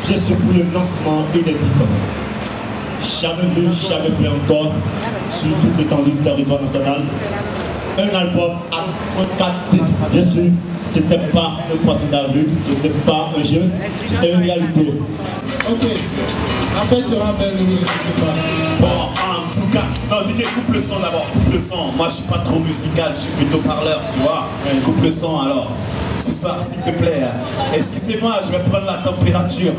je suis pour le lancement inédit. Jamais vu, jamais fait encore, sur toute l'étendue du territoire national. Un album à 34 titres, bien sûr, c'était pas un poisson d'avril, c'était pas un jeu, c'était une réalité. Ok, en fait, tu rappelles, ne vous inquiétez pas. Bon, en tout cas, non, DJ, coupe le son d'abord, coupe le son. Moi, je suis pas trop musical, je suis plutôt parleur, tu vois. Ouais. Coupe le son alors. Ce soir, s'il te plaît, excusez-moi, je vais prendre la température.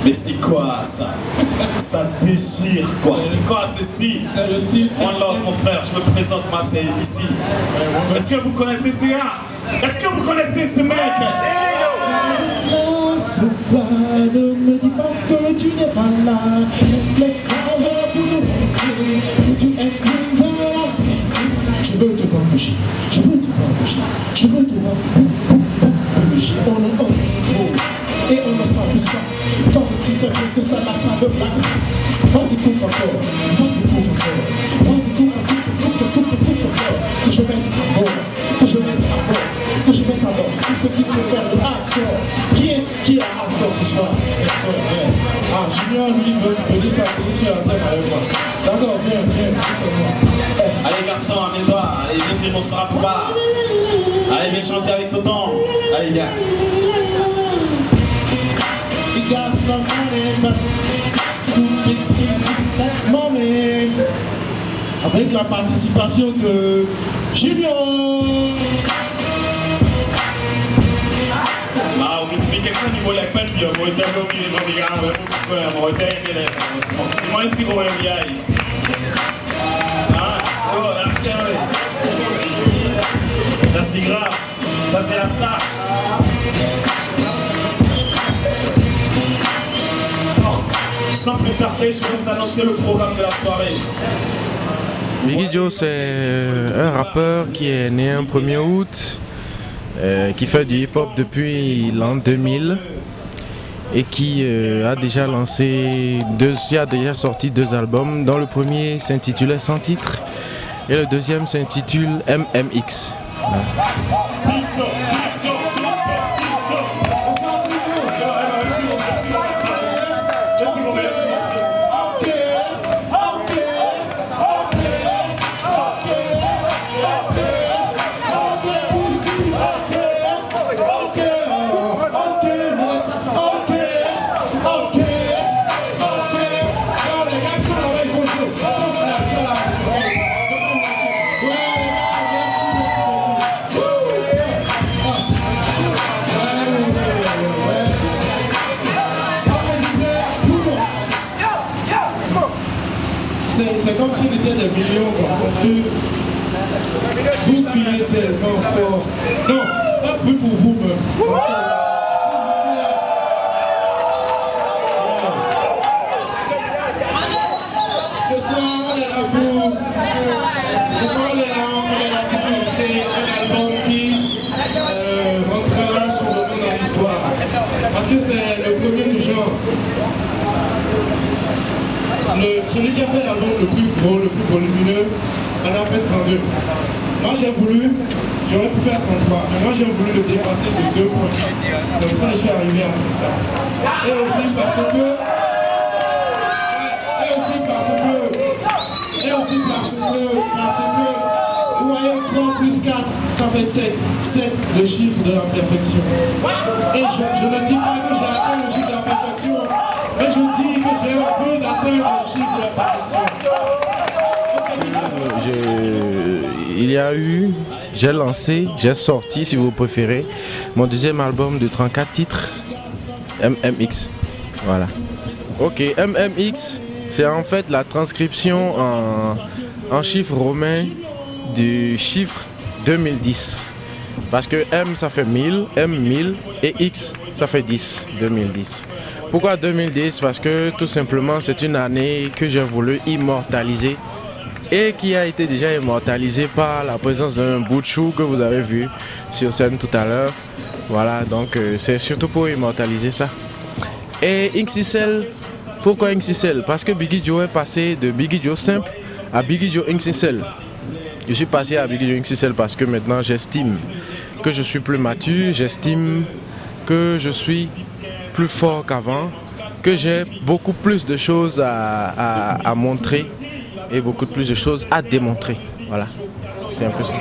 Mais c'est quoi ça? Ça déchire quoi? C'est quoi ce style? C'est le style. One Love, mon frère, je me présente, moi c'est ici. Est-ce que vous connaissez ce gars? Est-ce que vous connaissez ce mec? Ne me dis pas que tu n'es pas là. Je veux te voir bouger, je veux te voir bouger, je veux te voir bouger. On est en gros et on ne s'abuse pas. Tant que tu sais que ça n'a ça de blague. Vas-y, coupe encore, vas-y, coupe encore, vas-y, coupe encore. Que je mette à bord, que je mette à bord, que je mette à bord. Tout ce qui peut faire de hardcore. Qui est hardcore ce soir? Personne. Ah, Junior, lui, veut se peser sa position à scène avec moi. D'accord, viens, c'est moi. Allez garçon, amène-toi, allez viens dire bonsoir à papa. Allez viens chanter avec tonton. Allez viens. Avec la participation de Junior. Ah, mais quelqu'un qui voulait pas dire, moi j'étais au milieu de l'origine, moi j'étais moi ici pour un vieil. Ah, oh là, tiens, ça c'est grave, ça c'est la star. Sans plus tarder, je vais vous annoncer le programme de la soirée. Biggie Joe, c'est un rappeur qui est né un 1er août, qui fait du hip-hop depuis l'an 2000 et qui a déjà sorti 2 albums, dont le premier s'intitulait Sans titre et le deuxième s'intitule MMX. C'est comme si on était des millions, quoi, parce que vous criez tellement fort. Non, pas plus pour vous-même. Ce soir, on est là pour lancer un album qui rentrera sur le monde dans l'histoire. Parce que c'est le premier du genre. Celui qui a fait l'album le plus gros, le plus volumineux, en a fait 32. Moi j'aurais pu faire 33, mais moi j'ai voulu le dépasser de 2 points. Donc ça je suis arrivé à 33. Et aussi parce que vous voyez 3 plus 4, ça fait 7. 7, le chiffre de la perfection. Et je ne dis pas que j'ai atteint le chiffre de la perfection, mais je dis que j'ai envie d'atteindre le chiffre de la perfection. J'ai sorti, si vous préférez, mon deuxième album de 34 titres, MMX. Voilà. Ok, MMX, c'est en fait la transcription en chiffres romains du chiffre 2010. Parce que M ça fait 1000, M 1000 et X ça fait 10, 2010. Pourquoi 2010? Parce que tout simplement c'est une année que j'ai voulu immortaliser et qui a été déjà immortalisée par la présence d'un bout de chou que vous avez vu sur scène tout à l'heure. Voilà, donc c'est surtout pour immortaliser ça. Et XXL, pourquoi XXL? Parce que Biggie Joe est passé de Biggie Joe simple à Biggie Joe XXL. Je suis passé à Biggie Joe XXL parce que maintenant j'estime que je suis plus mature, j'estime que je suis plus fort qu'avant, que j'ai beaucoup plus de choses à montrer et beaucoup plus de choses à démontrer. Voilà, c'est un peu ça.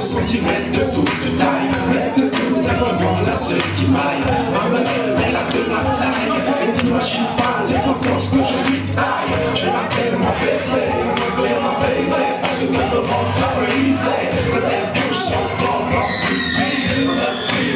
Centimètres de toute taille, mais de tout, c'est vraiment la seule qui maille. Ma mère, elle a de la taille, et t'imagines pas l'importance que je lui taille. Je l'appelle mon bébé, mon anglais, mon bébé, parce que me rend favorisé. Quand elle bouge son corps, mon pupille,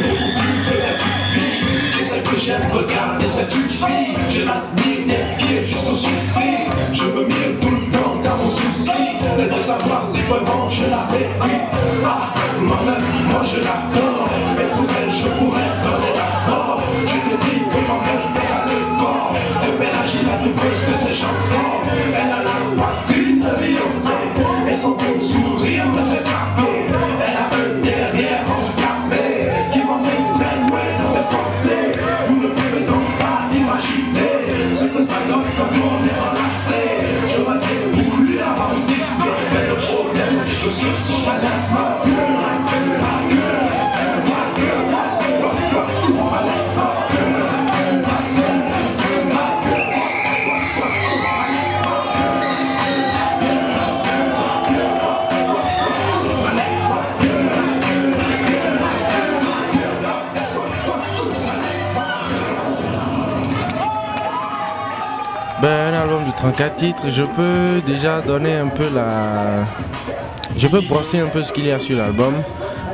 beaucoup plus que la pupille. Tu sais que j'aime regarder cette fille, je l'admire des pieds jusqu'au sourcil. Je me mire tout le temps car mon souci, c'est de savoir si vraiment je l'avais eu. Ah, ma meuf, moi je l'adore, et pour elle je pourrais donner la mort. Je te dis que ma meuf fait à le corps, de mélanger la doubeuse de ses chanteurs. Elle a la poitrine de Beyoncé, et son beau sourire me fait frapper. Elle a un derrière enflammé, qui m'emmène très loin dans mes pensées. Vous ne pouvez donc pas imaginer ce que ça donne quand on est enlacé. J'aurais bien voulu avoir une disque, mais le problème c'est que sur son balance ma gueule. Ben, un album de 34 titres, je peux déjà donner un peu je peux brosser un peu ce qu'il y a sur l'album.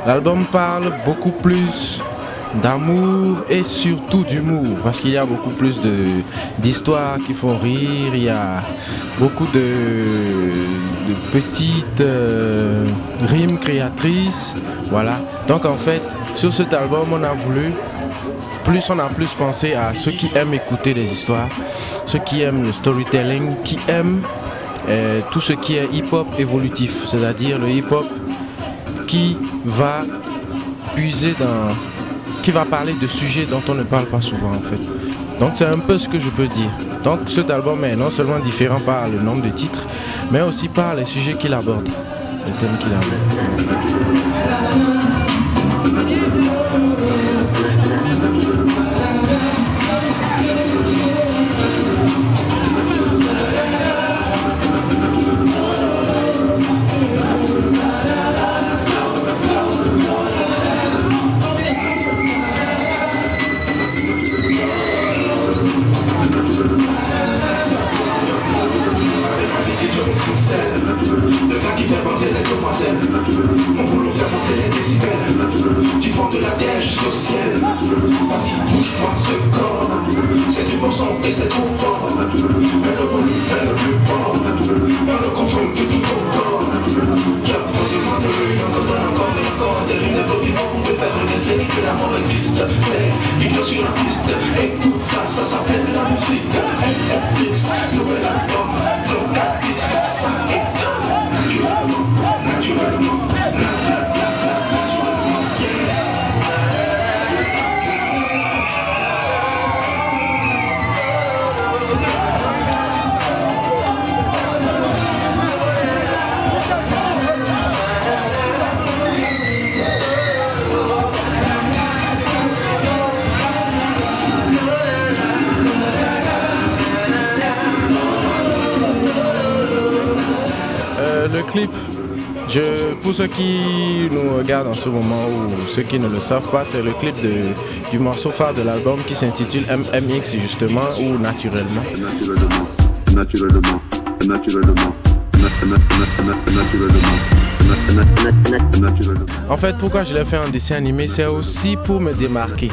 L'album parle beaucoup plus d'amour et surtout d'humour, parce qu'il y a beaucoup plus d'histoires qui font rire, il y a beaucoup de petites rimes créatrices, voilà. Donc en fait, sur cet album, on a plus pensé à ceux qui aiment écouter des histoires, ceux qui aiment le storytelling, qui aiment tout ce qui est hip-hop évolutif, c'est-à-dire le hip-hop qui va qui va parler de sujets dont on ne parle pas souvent en fait. Donc c'est un peu ce que je peux dire. Donc cet album est non seulement différent par le nombre de titres, mais aussi par les sujets qu'il aborde, les thèmes qu'il aborde. Le gars qui fait monter les demoiselles, mon boulot fait monter les décibels. Tu prends de la terre jusqu'au ciel. Vas-y, touche-moi ce corps. C'est du bon son et c'est trop fort. Mais le volume est le plus fort. Dans le contrôle de tout ton corps. Y'a pas de monde, encore et encore. Des rimes de faux vivants pour me faire regretter que la mort existe. C'est vidéo sur la piste. Écoute ça, ça s'appelle la musique. MMX, nouvel album. Donc la titre, ça est naturellement. Le clip, pour ceux qui nous regardent en ce moment ou ceux qui ne le savent pas, c'est le clip du morceau phare de l'album qui s'intitule MMX justement, ou Naturellement. En fait, pourquoi je l'ai fait en dessin animé, c'est aussi pour me démarquer.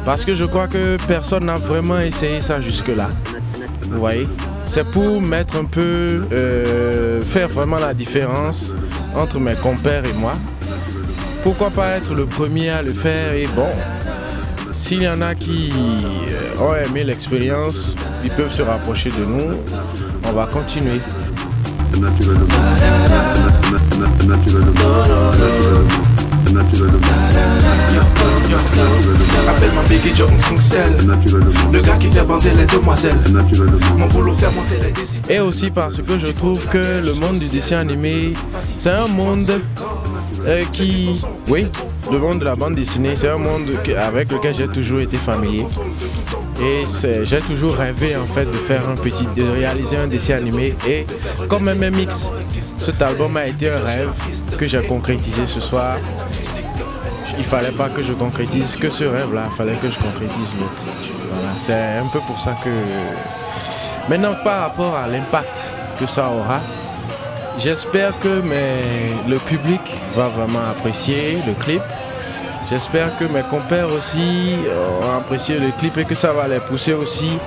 Parce que je crois que personne n'a vraiment essayé ça jusque-là. vous voyez. C'est pour mettre un peu, faire vraiment la différence entre mes compères et moi. Pourquoi pas être le premier à le faire et bon, s'il y en a qui ont aimé l'expérience, ils peuvent se rapprocher de nous, on va continuer. Appelle-moi Biggie Joe Kingstel, le gars qui fait bander les demoiselles. Mon boulot fait monter les décisions. Et aussi parce que je trouve que le monde du dessin animé, c'est un monde oui, le monde de la bande dessinée, c'est un monde avec lequel j'ai toujours été familier. Et j'ai toujours rêvé en fait de réaliser un dessin animé. Et comme MMX, cet album a été un rêve que j'ai concrétisé ce soir. Il fallait pas que je concrétise que ce rêve-là, il fallait que je concrétise l'autre. Voilà, c'est un peu pour ça que... Maintenant, par rapport à l'impact que ça aura, j'espère que le public va vraiment apprécier le clip. J'espère que mes compères aussi ont apprécié le clip et que ça va les pousser aussi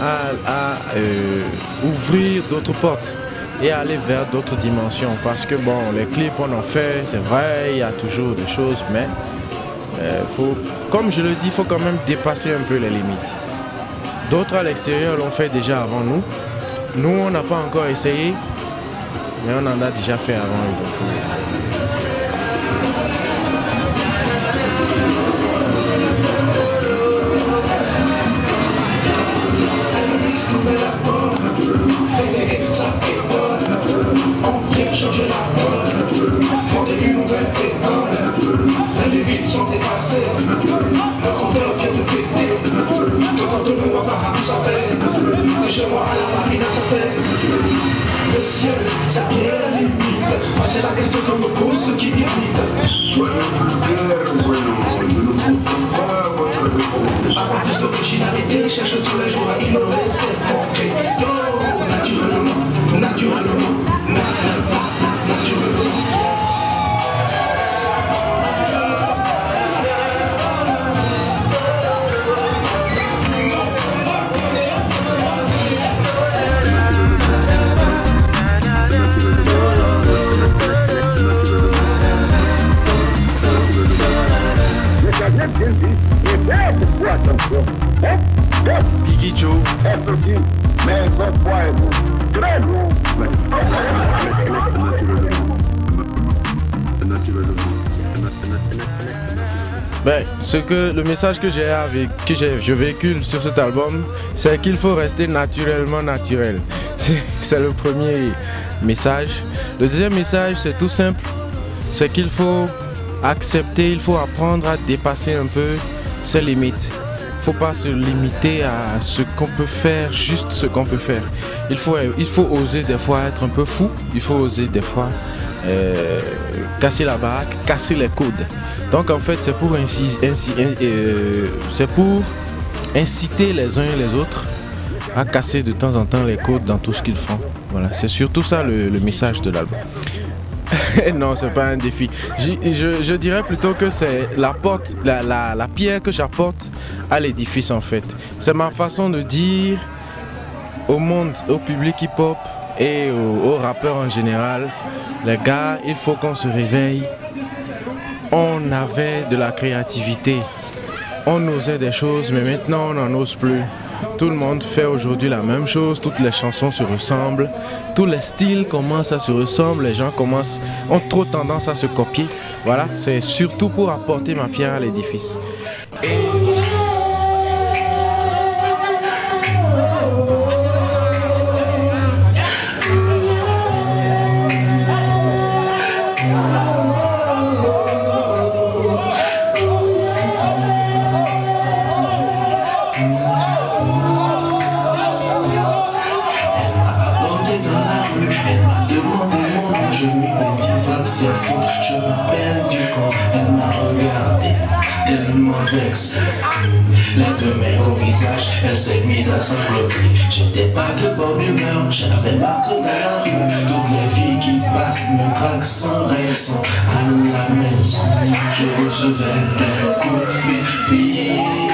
à ouvrir d'autres portes et aller vers d'autres dimensions. Parce que bon, les clips on en fait, c'est vrai, il y a toujours des choses, mais comme je le dis, il faut quand même dépasser un peu les limites. D'autres à l'extérieur l'ont fait déjà avant nous. Nous, on n'a pas encore essayé, mais on en a déjà fait avant. Changer la donne, fonder une nouvelle école. Les limites sont dépassées, le compteur vient de péter. Devant de moi, par tout ça fait. Et chez moi, à la marine, ça fait. Le ciel, ça vient la limite. C'est la question que me pose ceux qui imitent. Avoir plus d'originalité, cherche tous les jours à innover, c'est concret. Naturellement, naturellement. Biggie Joe. Ben, le message que je véhicule sur cet album, c'est qu'il faut rester naturellement naturel. C'est le premier message. Le deuxième message, c'est tout simple, c'est qu'il faut accepter, il faut apprendre à dépasser un peu ses limites. Il ne faut pas se limiter à ce qu'on peut faire, juste ce qu'on peut faire. Il faut oser des fois être un peu fou, il faut oser des fois casser la baraque, casser les codes. Donc en fait c'est pour inciter les uns et les autres à casser de temps en temps les codes dans tout ce qu'ils font. Voilà, c'est surtout ça le message de l'album. Non, c'est pas un défi. Je dirais plutôt que c'est la pierre que j'apporte à l'édifice en fait. C'est ma façon de dire au monde, au public hip-hop et aux rappeurs en général, les gars, il faut qu'on se réveille. On avait de la créativité, on osait des choses, mais maintenant on n'en ose plus. Tout le monde fait aujourd'hui la même chose, toutes les chansons se ressemblent, tous les styles commencent à se ressembler, les gens ont trop tendance à se copier. Voilà, c'est surtout pour apporter ma pierre à l'édifice. Je m'appelle du corps, elle m'a regardé, tellement vexé. Les deux mains au visage, elle s'est mise à sangloter. J'étais pas de bonne humeur, j'avais marre dans la rue. Toutes les filles qui passent me draguent sans raison. À la maison, je recevais des coups de fil.